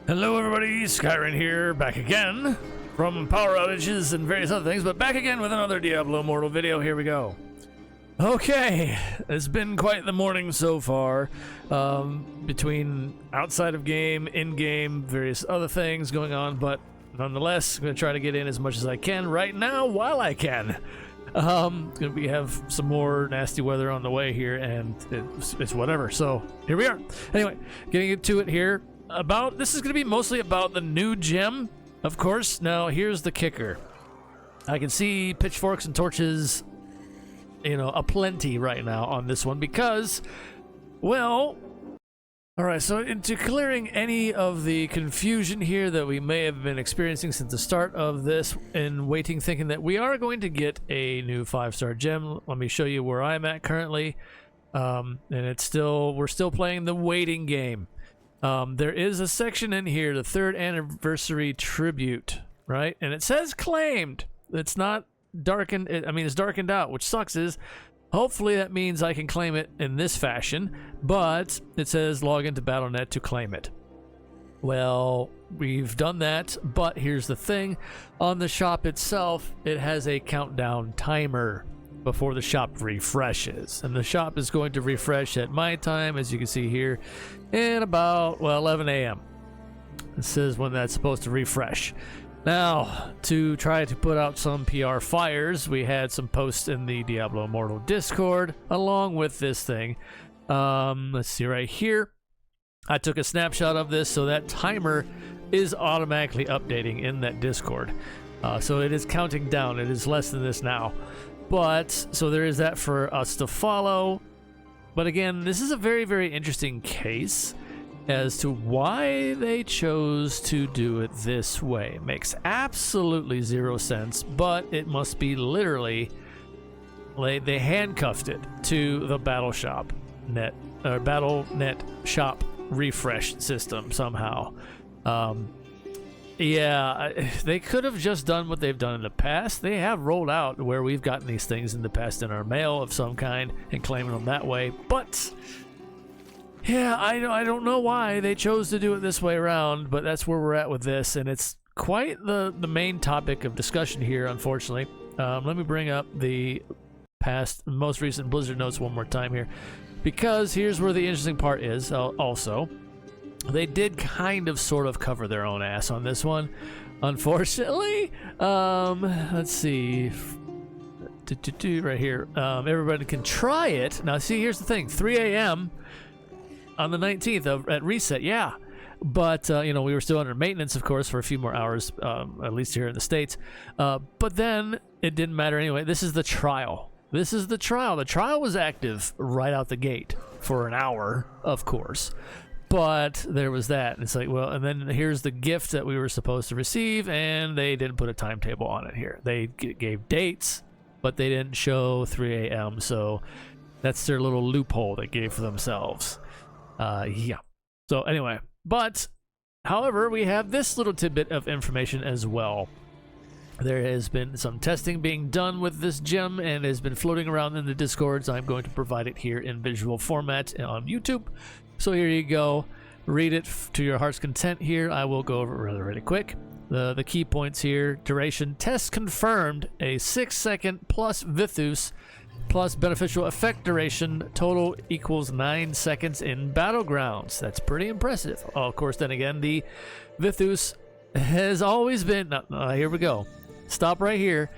Hello everybody, Skyrim here, back again from power outages and various other things, but back again with another Diablo Immortal video. Here we go. Okay, it's been quite the morning so far, between outside of game, in-game, various other things going on, but nonetheless, I'm going to try to get in as much as I can right now while I can. We have some more nasty weather on the way here, and it's whatever, so here we are. Anyway, getting into it here. This is going to be mostly about the new gem, of course. Now, here's the kicker. I can see pitchforks and torches, aplenty right now on this one because, well, all right, so into clearing any of the confusion here that we may have been experiencing since the start of this and waiting, thinking that we are going to get a new 5-star gem. Let me show you where I'm at currently. And we're still playing the waiting game. There is a section in here, the 3rd anniversary tribute, right? And it says claimed. It's not darkened. It's darkened out, which sucks. Hopefully that means I can claim it in this fashion, but it says log into Battle.net to claim it. Well, we've done that, but here's the thing. On the shop itself, it has a countdown timer before the shop refreshes, and the shop is going to refresh at my time, as you can see here, in about 11 a.m. It says when that's supposed to refresh. Now, to try to put out some PR fires, we had some posts in the Diablo Immortal Discord along with this thing. Let's see right here. I took a snapshot of this, so that timer is automatically updating in that Discord. So it is counting down. It is less than this now. But, so there is that for us to follow. But again, this is a very, very interesting case as to why they chose to do it this way. It makes absolutely zero sense, but it must be literally, they handcuffed it to the Battle.net shop refresh system somehow. Yeah, they could have just done what they've done in the past. They have rolled out where we've gotten these things in the past in our mail of some kind and claiming them that way. But, yeah, I don't know why they chose to do it this way around, but that's where we're at with this. And it's quite the main topic of discussion here, unfortunately. Let me bring up the most recent Blizzard notes one more time here. Because here's where the interesting part is also. They did kind of sort of cover their own ass on this one, unfortunately. Let's see. Right here. Everybody can try it. Now, see, here's the thing. 3 a.m. on the 19th at reset, yeah. But, we were still under maintenance, of course, for a few more hours, at least here in the States. But then it didn't matter anyway. This is the trial. This is the trial. The trial was active right out the gate for an hour, of course. But there was that. It's like, well, and then here's the gift that we were supposed to receive, and they didn't put a timetable on it here. They gave dates, but they didn't show 3 a.m., so that's their little loophole they gave for themselves. Yeah. So anyway, but, however, we have this little tidbit of information as well. There has been some testing being done with this gem and has been floating around in the Discords. I'm going to provide it here in visual format on YouTube. So here you go. Read it to your heart's content here. I will go over it really quick. The key points here. Duration. Test confirmed. A 6-second plus Vithus plus beneficial effect duration. Total equals 9 seconds in Battlegrounds. That's pretty impressive. Oh, of course, then again, the Vithus has always been... here we go. Stop right here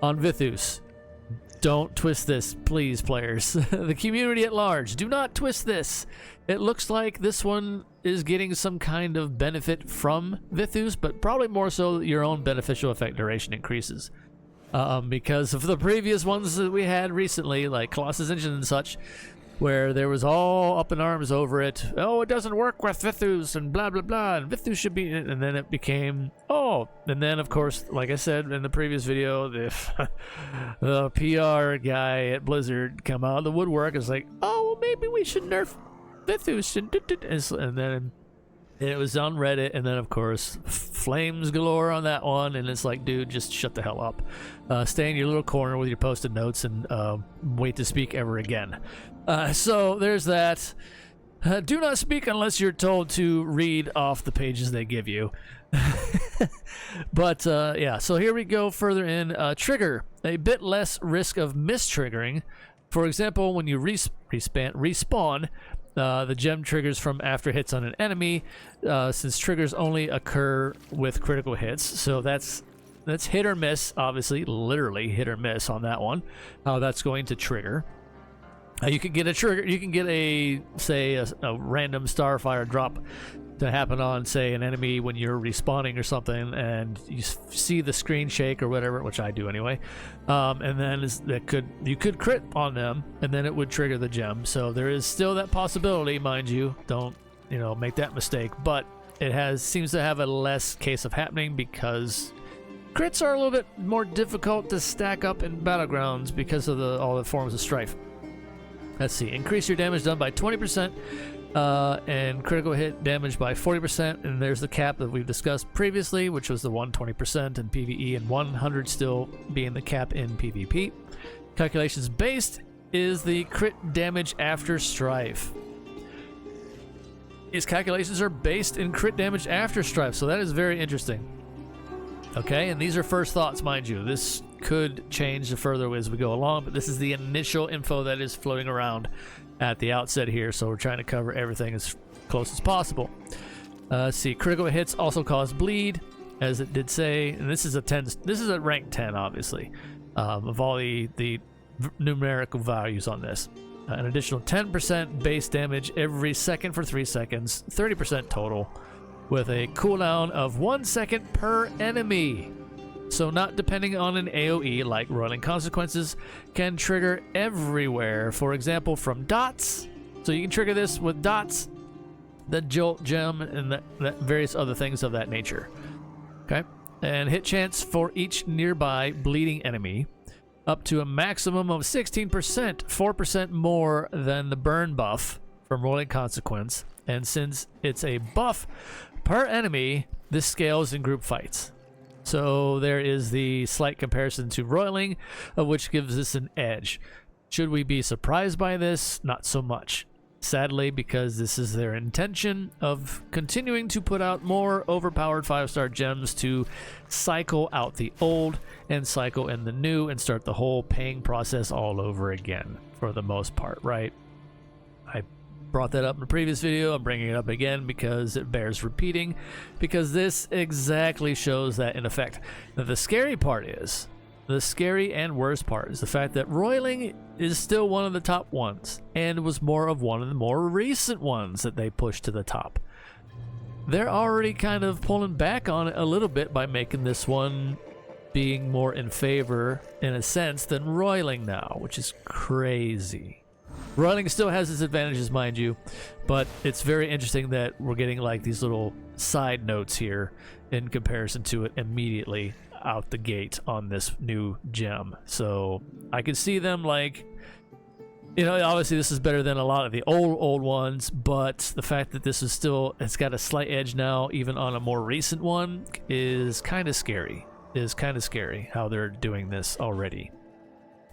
on Vithus. Don't twist this, please, players. The community at large, do not twist this. It looks like this one is getting some kind of benefit from Vithus, but probably more so your own beneficial effect duration increases. Because of the previous ones that we had recently, like Colossus Engine and such, where there was all up in arms over it. Oh, it doesn't work with Vithus and blah, blah, blah, and Vithus should be... And then it became, and then, of course, like I said in the previous video, the PR guy at Blizzard come out of the woodwork and was like, oh, well, maybe we should nerf Vithus. And then it was on Reddit, and then, of course, flames galore on that one, and it's like, dude, just shut the hell up. Stay in your little corner with your post-it notes and wait to speak ever again. So there's that. Do not speak unless you're told to read off the pages they give you. But yeah, so here we go further in. Trigger, a bit less risk of mistriggering. For example, when you respawn, the gem triggers from after hits on an enemy, since triggers only occur with critical hits. So that's hit or miss, obviously, literally hit or miss on that one. How that's going to trigger. You can get a trigger. You can get a random starfire drop to happen on, say, an enemy when you're respawning or something, and you see the screen shake or whatever, which I do anyway. And then you could crit on them, and then it would trigger the gem. So there is still that possibility, mind you. Don't make that mistake. But it seems to have a less case of happening because crits are a little bit more difficult to stack up in battlegrounds because of all the forms of strife. Let's see. Increase your damage done by 20%, and critical hit damage by 40%. And there's the cap that we've discussed previously, which was the 120% in PvE and 100 still being the cap in PvP. Calculations based is the crit damage after strife. These calculations are based in crit damage after strife, so that is very interesting. Okay, and these are first thoughts, mind you. This could change the further as we go along, but this is the initial info that is floating around at the outset here, so we're trying to cover everything as close as possible. Let's see, critical hits also cause bleed, as it did say, and this is a rank 10, obviously, of all the numerical values on this. An additional 10% base damage every second for 3 seconds, 30% total, with a cooldown of 1 second per enemy. So not depending on an AoE like Roiling Consequences, can trigger everywhere. For example, from dots. So you can trigger this with dots, the Jolt Gem, and the various other things of that nature. Okay? And hit chance for each nearby bleeding enemy, up to a maximum of 16%, 4% more than the burn buff from Roiling Consequence. And since it's a buff per enemy, this scales in group fights. So there is the slight comparison to Roiling, which gives us an edge. Should we be surprised by this? Not so much. Sadly, because this is their intention of continuing to put out more overpowered 5-star gems to cycle out the old and cycle in the new and start the whole paying process all over again, for the most part, right? I brought that up in a previous video. I'm bringing it up again because it bears repeating, because this exactly shows that in effect. Now, the scary and worst part is the fact that Roiling is still one of the top ones and was more of one of the more recent ones that they pushed to the top. They're already kind of pulling back on it a little bit by making this one being more in favor in a sense than Roiling now, which is crazy. Roiling still has its advantages, mind you, but it's very interesting that we're getting like these little side notes here in comparison to it immediately out the gate on this new gem. So I can see them like, obviously this is better than a lot of the old ones, but the fact that this is still, it's got a slight edge now, even on a more recent one, is kind of scary. How they're doing this already.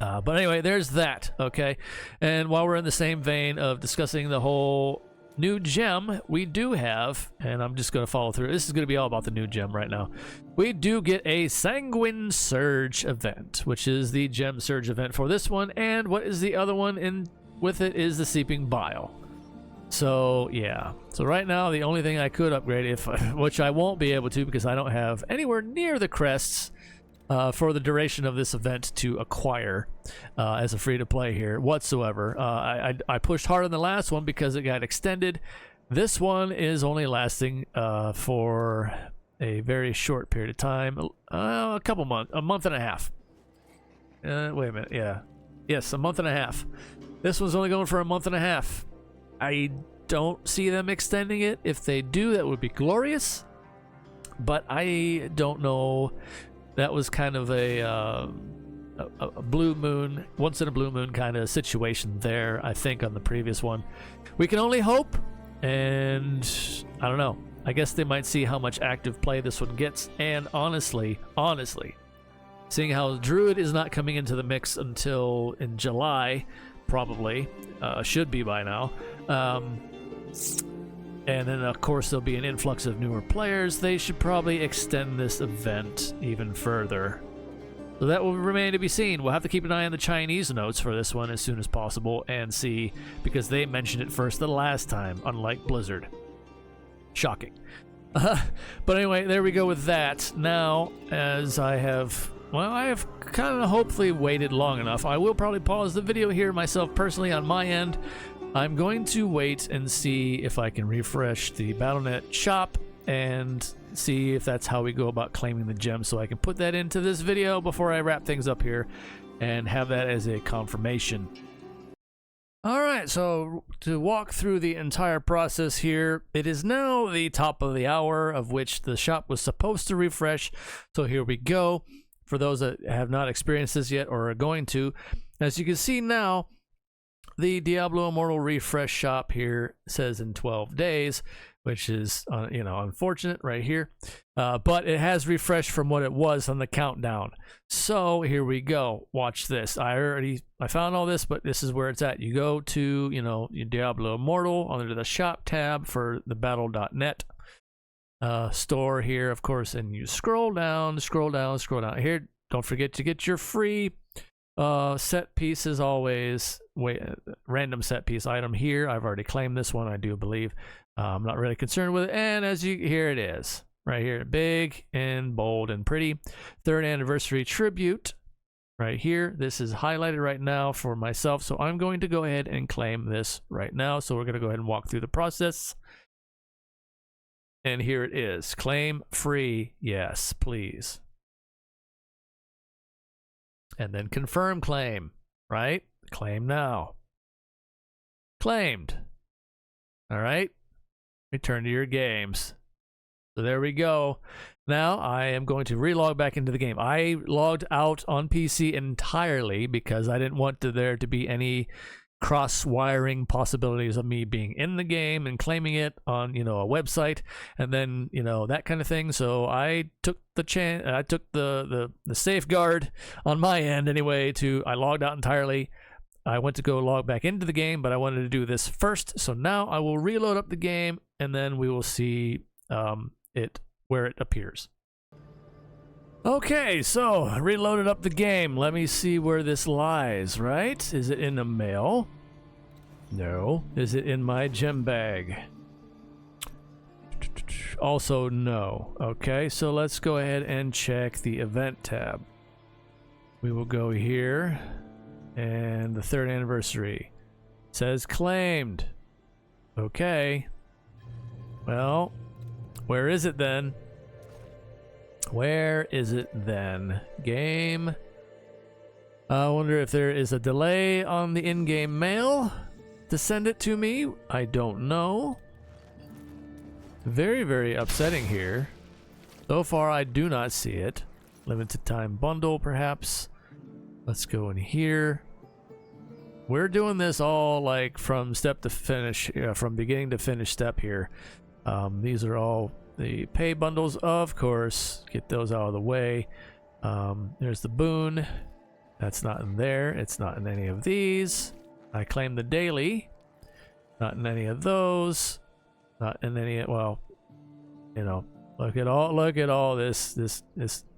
But anyway, there's that, okay? And while we're in the same vein of discussing the whole new gem, we do have, and I'm just going to follow through. This is going to be all about the new gem right now. We do get a Sanguine Surge event, which is the gem surge event for this one. And what is the other one in with it is the Seeping Bile. So, yeah. So right now, the only thing I could upgrade, which I won't be able to because I don't have anywhere near the crests for the duration of this event to acquire as a free-to-play here whatsoever. I pushed hard on the last one because it got extended. This one is only lasting for a very short period of time, a couple months, a month and a half. Wait a minute, yeah. Yes, a month and a half. This one's only going for a month and a half. I don't see them extending it. If they do, that would be glorious. But I don't know. That was kind of a blue moon, once in a blue moon kind of situation there, I think, on the previous one. We can only hope, and I don't know. I guess they might see how much active play this one gets, and honestly, seeing how Druid is not coming into the mix until in July, probably, should be by now, And then, of course, there'll be an influx of newer players. They should probably extend this event even further. So that will remain to be seen. We'll have to keep an eye on the Chinese notes for this one as soon as possible and see, because they mentioned it first the last time, unlike Blizzard. Shocking. But anyway, there we go with that. Now, as I have kind of hopefully waited long enough, I will probably pause the video here myself personally on my end. I'm going to wait and see if I can refresh the Battle.net shop and see if that's how we go about claiming the gems, so I can put that into this video before I wrap things up here and have that as a confirmation. Alright, so to walk through the entire process here, it is now the top of the hour of which the shop was supposed to refresh, so here we go. For those that have not experienced this yet or are going to, as you can see now, the Diablo Immortal refresh shop here says in 12 days, which is, unfortunate right here. But it has refreshed from what it was on the countdown. So here we go. Watch this. I found all this, but this is where it's at. You go to, your Diablo Immortal under the shop tab for the Battle.net store here, of course, and you scroll down. Here, don't forget to get your free set piece as always. Random set piece item here. I've already claimed this one, I do believe. I'm not really concerned with it. And here it is, right here, big and bold and pretty. 3rd anniversary tribute, right here. This is highlighted right now for myself, so I'm going to go ahead and claim this right now. So we're going to go ahead and walk through the process. And here it is. Claim free. Yes, please. And then confirm claim, right? Claim now. Claimed. All right. Return to your games. So there we go. Now I am going to relog back into the game. I logged out on PC entirely because I didn't want there to be any cross-wiring possibilities of me being in the game and claiming it on, a website, and then, that kind of thing. So I took the safeguard on my end anyway. I logged out entirely. I went to go log back into the game, but I wanted to do this first. So now I will reload up the game, and then we will see where it appears. Okay, so reloaded up the game. Let me see where this lies, right? Is it in the mail? No. Is it in my gem bag? Also no. Okay, so let's go ahead and check the event tab. We will go here, and the 3rd anniversary says claimed. Okay. Well, where is it then? Where is it then? Game. I wonder if there is a delay on the in-game mail to send it to me. I don't know. Very, very upsetting here. So far, I do not see it. Limited time bundle, perhaps. Let's go in here. We're doing this all like from step to finish, from beginning to finish step here. These are all the pay bundles, of course. Get those out of the way. There's the boon. That's not in there. It's not in any of these. I claim the daily. Not in any of those. Not in any. Well, look at all this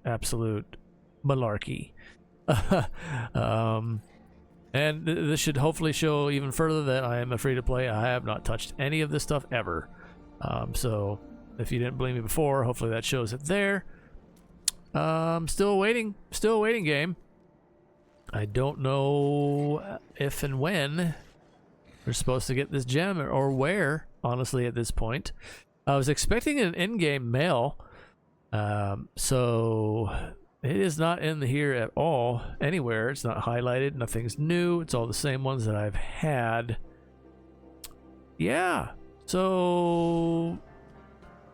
absolute malarkey. And this should hopefully show even further that I am a free to play. I have not touched any of this stuff ever. So if you didn't believe me before, hopefully that shows it there. Still waiting game. I don't know if and when we're supposed to get this gem or where, honestly, at this point. I was expecting an in-game mail, so it is not in here at all, anywhere. It's not highlighted, nothing's new. It's all the same ones that I've had. Yeah, so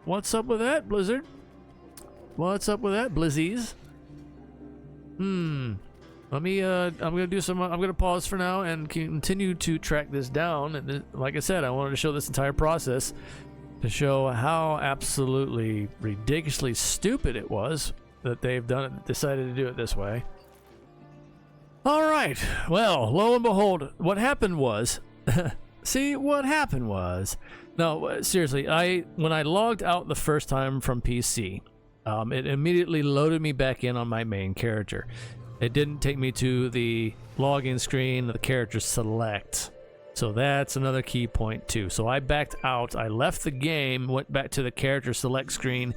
what's up with that, Blizzard? What's up with that, Blizzies? Let me, I'm gonna pause for now and continue to track this down. And like I said, I wanted to show this entire process to show how absolutely ridiculously stupid it was that they've decided to do it this way. All right, well, lo and behold, what happened was See, what happened was, no, seriously, when I logged out the first time from PC, it immediately loaded me back in on my main character. It didn't take me to the login screen, the character select. So that's another key point too. So I backed out, I left the game, went back to the character select screen,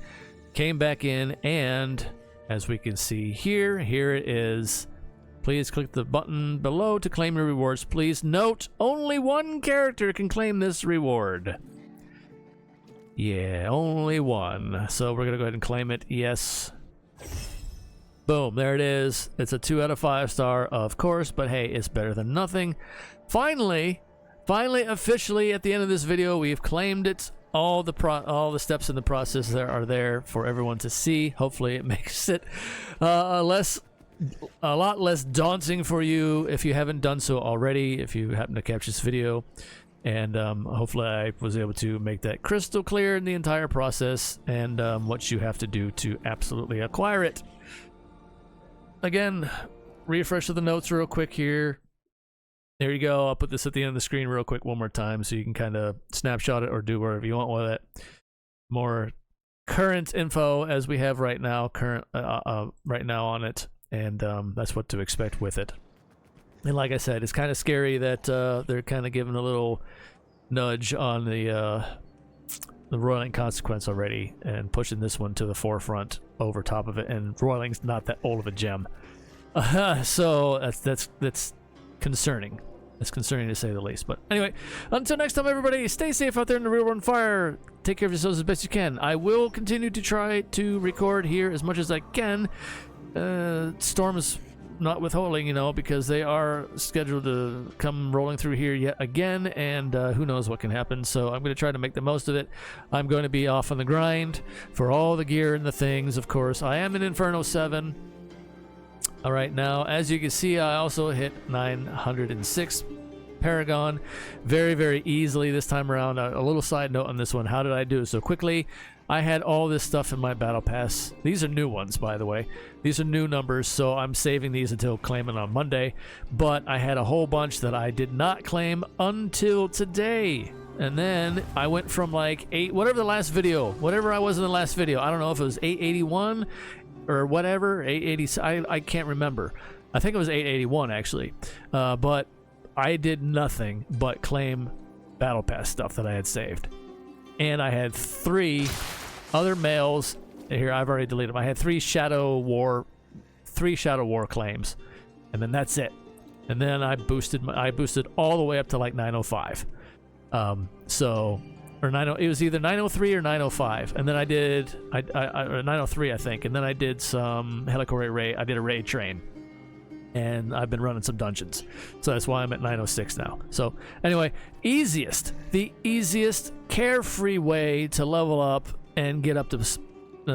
came back in, and as we can see here, here it is. Please click the button below to claim your rewards. Please note, only one character can claim this reward. Yeah, only one. So we're gonna go ahead and claim it. Yes. Boom, there it is. It's a 2 out of 5 star, of course, but hey, it's better than nothing. Finally, officially at the end of this video, we've claimed it. All the steps in the process there are there for everyone to see. Hopefully it makes it a lot less daunting for you if you haven't done so already, if you happen to catch this video. And hopefully I was able to make that crystal clear in the entire process and what you have to do to absolutely acquire it. Again, refresh of the notes real quick here. There you go. I'll put this at the end of the screen real quick one more time so you can kind of snapshot it or do whatever you want with it. More current info as we have right now, right now on it, and that's what to expect with it. And like I said, it's kind of scary that they're kind of giving a little nudge on the roiling consequence already and pushing this one to the forefront over top of it. And roiling's not that old of a gem, so that's concerning. It's concerning to say the least. But anyway, until next time, everybody, stay safe out there in the real world fire. Take care of yourselves as best you can. I will continue to try to record here as much as I can. Storm's not withholding, you know, because they are scheduled to come rolling through here yet again, and who knows what can happen. So I'm going to try to make the most of it. I'm going to be off on the grind for all the gear and the things, of course. I am in Inferno 7. All right, now, as you can see, I also hit 906 Paragon very, very easily this time around. A little side note on this one. How did I do it so quickly? I had all this stuff in my battle pass. These are new ones, by the way. These are new numbers, so I'm saving these until claiming on Monday. But I had a whole bunch that I did not claim until today. And then I went from like whatever I was in the last video. I don't know if it was 881 or whatever, 880. I can't remember. I think it was 881 actually. But I did nothing but claim battle pass stuff that I had saved. And I had 3 other mails here. I've already deleted them. I had 3 Shadow War claims, and then that's it. And then I boosted all the way up to like 905. It was either 903 or 905, and then I did or 903 I think, and then I did some Helicore raid. I did a raid train. And I've been running some dungeons, so that's why I'm at 906 now. So anyway, the easiest carefree way to level up and get up to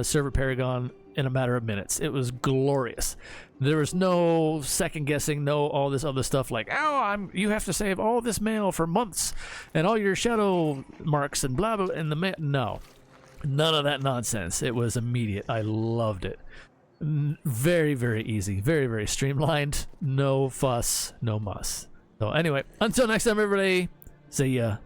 Server Paragon in a matter of minutes. It was glorious. There was no second guessing, no all this other stuff like, you have to save all this mail for months and all your shadow marks and blah blah in the mail. No, none of that nonsense. It was immediate. I loved it. Very, very easy, very, very streamlined, no fuss, no muss. So anyway, until next time, everybody, see ya.